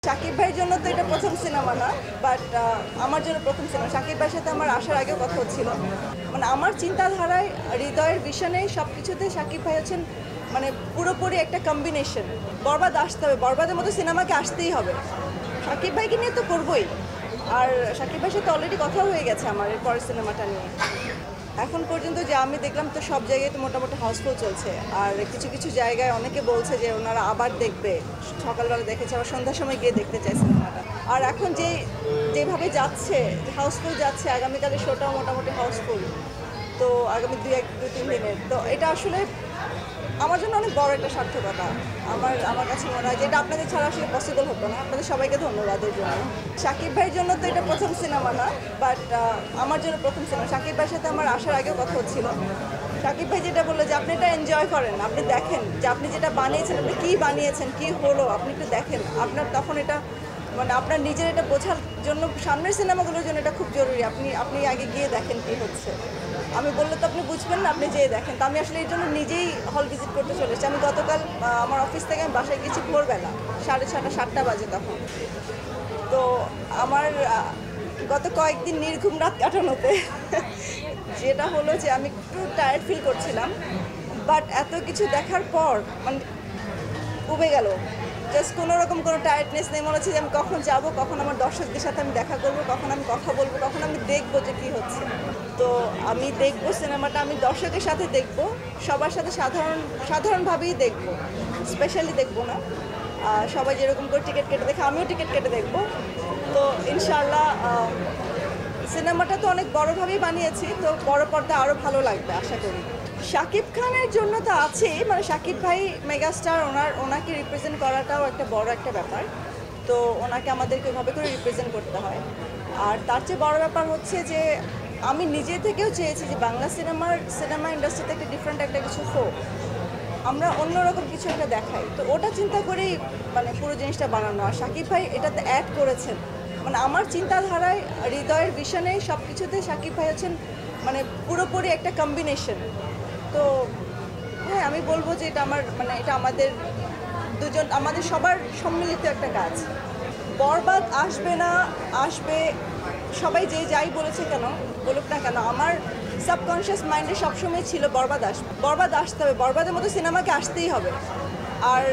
শাকিব ভাইয়ের জন্য তো এটা প্রথম সিনেমা না, বাট আমার জন্য প্রথম সিনেমা। শাকিব ভাইয়ের সাথে আমার আসার আগেও কথা হচ্ছিল, মানে আমার চিন্তাধারায় হৃদয়ের ভিশনে সব কিছুতে শাকিব ভাই হচ্ছেন মানে পুরোপুরি একটা কম্বিনেশন। বরবাদ আসতে হবে, বরবাদের মতো সিনেমাকে আসতেই হবে। শাকিব ভাইকে নিয়ে তো করবোই, আর শাকিব ভাইয়ের সাথে অলরেডি কথা হয়ে গেছে আমার এর পরের সিনেমাটা নিয়ে। এখন পর্যন্ত যে আমি দেখলাম তো সব জায়গায় তো মোটামুটি হাউসফুল চলছে, আর কিছু কিছু জায়গায় অনেকে বলছে যে ওনারা আবার দেখবে, সকালবেলা দেখেছে আবার সন্ধ্যার সময় গিয়ে দেখতে চায় সিনেমাটা। আর এখন যেভাবে যাচ্ছে হাউসফুল যাচ্ছে, আগামীকালের শোটাও মোটামুটি হাউসফুল, তো আগামী দু তিন দিনের তো এটা আসলে আমার জন্য অনেক বড় একটা সার্থকতা। আমার কাছে মনে হয় যে এটা আপনাদের ছাড়া আসলে পসিবল হতো না। আপনাদের সবাইকে ধন্যবাদ এর জন্য। শাকিব ভাইয়ের জন্য তো এটা প্রথম সিনেমা না, বাট আমার জন্য প্রথম সিনেমা। শাকিব ভাইয়ের সাথে আমার আসার আগেও কথা হচ্ছিল। শাকিব ভাই যেটা বললো যে আপনি এটা এনজয় করেন, আপনি দেখেন যে আপনি যেটা বানিয়েছেন, আপনি কী বানিয়েছেন, কী হলো, আপনি একটু দেখেন। আপনার তখন এটা মানে আপনার নিজের এটা বোঝার জন্য সামনের সিনেমাগুলোর জন্য এটা খুব জরুরি। আপনি আগে গিয়ে দেখেন কী হচ্ছে। আমি বললে তো আপনি বুঝবেন না, আপনি যেয়ে দেখেন। তো আমি আসলে এই জন্য নিজেই হল ভিজিট করতে চলে এসেছি। আমি গতকাল আমার অফিস থেকে আমি বাসায় গেছি ভোরবেলা 6:30 7টা বাজে তখন। তো আমার গত কয়েকদিন নির্ঘুম রাত কাটানোতে যেটা হলো যে আমি একটু টায়ার্ড ফিল করছিলাম, বাট এত কিছু দেখার পর মানে উবে গেল। জাস্ট কোনো রকম কোনো টায়ার্ডনেস নেই। মনে হচ্ছে যে আমি কখন যাব, কখন আমার দর্শকদের সাথে আমি দেখা করব, কখন আমি কথা বলবো, কখন আমি দেখবো যে কী হচ্ছে। তো আমি দেখবো সিনেমাটা, আমি দর্শকের সাথে দেখবো, সবার সাথে সাধারণভাবেই দেখবো, স্পেশালি দেখবো না। সবাই যেরকম করে টিকিট কেটে দেখে আমিও টিকিট কেটে দেখবো। তো ইনশাআল্লাহ সিনেমাটা তো অনেক বড়োভাবেই বানিয়েছি, তো বড় পর্দা আরও ভালো লাগবে আশা করি। শাকিব খানের জন্য তো আছেই, মানে শাকিব ভাই মেগাস্টার, ওনাকে রিপ্রেজেন্ট করাটাও একটা বড় একটা ব্যাপার। তো ওনাকে আমাদেরকে ওইভাবে করে রিপ্রেজেন্ট করতে হয়। আর তার চেয়ে বড় ব্যাপার হচ্ছে যে আমি নিজে থেকেও চেয়েছি যে বাংলা সিনেমা ইন্ডাস্ট্রিতে একটা ডিফারেন্ট একটা কিছু হোক, আমরা অন্যরকম কিছু একটা দেখাই। তো ওটা চিন্তা করেই মানে পুরো জিনিসটা বানানো। আর শাকিব ভাই এটাতে অ্যাড করেছেন, মানে আমার চিন্তাধারায় হৃদয়ের ভিশনে সব কিছুতে শাকিব ভাই হচ্ছেন মানে পুরোপুরি একটা কম্বিনেশন। তো হ্যাঁ, আমি বলবো যে এটা এটা আমাদের সবার সম্মিলিত একটা কাজ। বরবাদ আসবে না, আসবে, সবাই যে যাই বলুক না কেন, আমার সাবকনশিয়াস মাইন্ডে সবসময় ছিল বরবাদ আসতে হবে, বরবাদের মতো সিনেমাকে আসতেই হবে। আর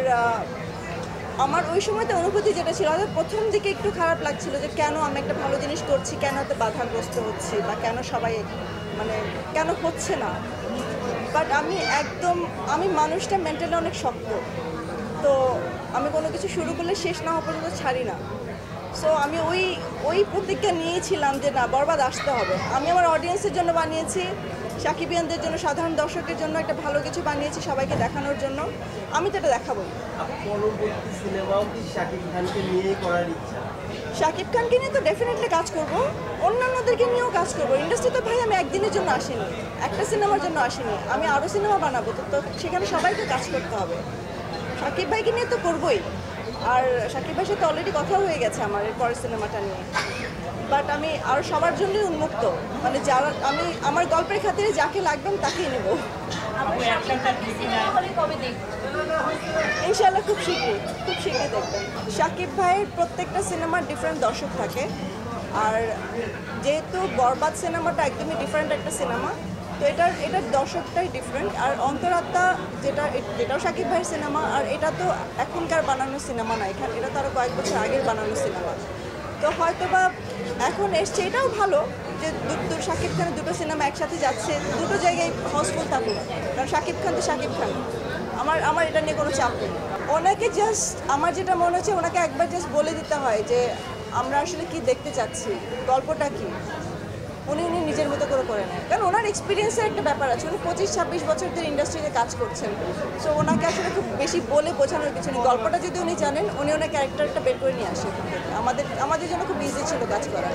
আমার ওই সময়তে অনুভূতি যেটা ছিল, হয়তো প্রথম দিকে একটু খারাপ লাগছিল যে কেন আমি একটা ভালো জিনিস করছি, কেন এত বাধাগ্রস্ত হচ্ছি, বা কেন সবাই মানে কেন হচ্ছে না। বাট আমি মানুষটা মেন্টালি অনেক শক্ত, তো আমি কোনো কিছু শুরু করলে শেষ না হওয়া পর্যন্ত ছাড়ি না। সো আমি ওই প্রতিজ্ঞা নিয়েছিলাম যে না, বরবাদ আসতে হবে। আমি আমার অডিয়েন্সের জন্য বানিয়েছি, সাকিবিয়ানদের জন্য, সাধারণ দর্শকের জন্য একটা ভালো কিছু বানিয়েছি সবাইকে দেখানোর জন্য। আমি তো এটা দেখাবোই। শাকিব খানকে নিয়ে তো ডেফিনেটলি কাজ করব, অন্যান্যদেরকে নিয়েও কাজ করবো। ইন্ডাস্ট্রিতে ভাই আমি একদিনের জন্য আসিনি, একটা সিনেমার জন্য আসিনি, আমি আরও সিনেমা বানাবো। তো সেখানে সবাইকে কাজ করতে হবে। শাকিব ভাইকে নিয়ে তো করবোই, আর শাকিব ভাইয়ের সাথে অলরেডি কথা হয়ে গেছে আমার এর পরের সিনেমাটা নিয়ে। বাট আমি আরও সবার জন্যই উন্মুক্ত, মানে যারা আমার গল্পের খাতিরে যাকে লাগবেন তাকেই নেব। ইনশাআল্লাহ খুব শীঘ্রই দেখবেন। শাকিব ভাইয়ের প্রত্যেকটা সিনেমার ডিফারেন্ট দর্শক থাকে, আর যেহেতু বরবাদ সিনেমাটা একদমই ডিফারেন্ট একটা সিনেমা, তো এটার দর্শকটাই ডিফারেন্ট। আর অন্তরাত্মা যেটাও শাকিব ভাইয়ের সিনেমা, আর এটা তো এখনকার বানানো সিনেমা না, এটা তো আরও কয়েক বছর আগের বানানো সিনেমা। তো হয়তো বা এখন এসছে, এটাও ভালো যে শাকিব খানের দুটো সিনেমা একসাথে যাচ্ছে, দুটো জায়গায় হাউসফুল থাকুক, কারণ শাকিব খান তো শাকিব খান। আমার এটা নিয়ে কোনো চাপ নেই। ওনাকে জাস্ট আমার যেটা মনে হচ্ছে, ওনাকে একবার জাস্ট বলে দিতে হয় যে আমরা আসলে কি দেখতে চাচ্ছি, গল্পটা কী। উনি নিজের মতো করে নেন, কারণ ওনার এক্সপিরিয়েন্সের একটা ব্যাপার আছে। উনি 25-26 বছর ধরে ইন্ডাস্ট্রিতে কাজ করছেন। সো ওনাকে আসলে খুব বেশি বলে বোঝানোর কিছু নেই। গল্পটা যদি উনি জানেন, উনি ওনার ক্যারেক্টারটা বের করে নিয়ে আসে। আমাদের জন্য খুব ইজি ছিল কাজ করা।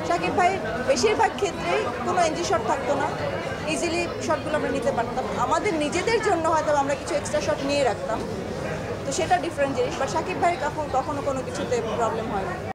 শাকিব ভাই বেশিরভাগ ক্ষেত্রেই কোনো এনজি শট থাকতো না, ইজিলি শটগুলো আমরা নিতে পারতাম। আমাদের নিজেদের জন্য হয়তো আমরা কিছু এক্সট্রা শট নিয়ে রাখতাম, তো সেটা ডিফারেন্ট জিনিস। বাট শাকিব ভাইয়ের কখনো কোনো কিছুতে প্রবলেম হয় না।